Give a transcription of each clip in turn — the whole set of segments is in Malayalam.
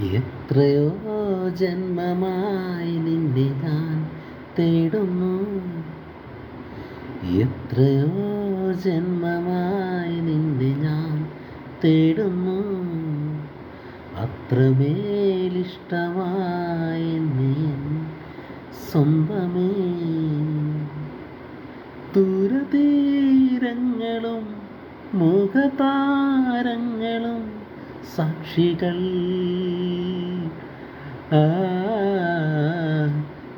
എത്രയോ ജന്മമായി നിന്നെ ഞാൻ തേടുന്നു, എത്രയോ ജന്മമായി നിന്നെ ഞാൻ തേടുന്നു. അത്രമേലിഷ്ടമായി നീ സ്വന്തമേ. ദൂരതീരങ്ങളും മുഖതാരങ്ങളും സാക്ഷികൾ.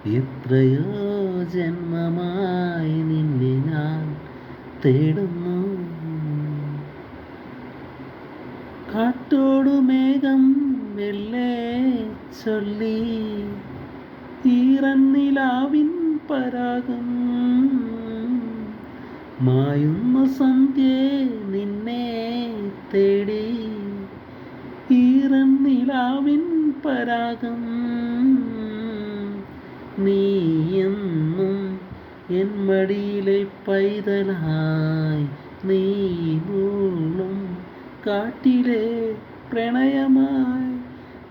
എത്രയോ ജന്മമായി നിന്നെ ഞാൻ തേടുന്നു. കാറ്റോടു മേഘം മെല്ലെ ചൊല്ലി ഈറന്നിലാവിൻ പരാഗം. മായുന്ന സന്ധ്യേ നിന്നെ തേടി ഈറന്നിലാവിൻ പരാഗം. നീയെന്നും എൻ മടിയിലെ പൈതലായി, നീ മൂളും കാട്ടിലെ പ്രണയമായി,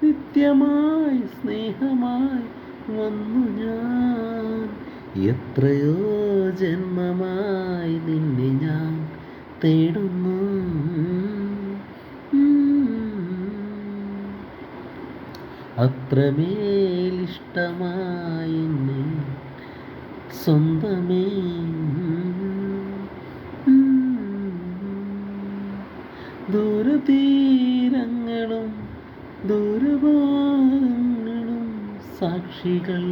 നിത്യമായി സ്നേഹമായി വന്നു ഞാൻ. എത്രയോ ജന്മമായി നിന്നെ ഞാൻ തേടുന്നു. അത്രമേലിഷ്ടമായി എന്നെ സ്വന്തമേ. ദൂരതീരങ്ങളും ദൂരഭാഗങ്ങളും സാക്ഷികൾ.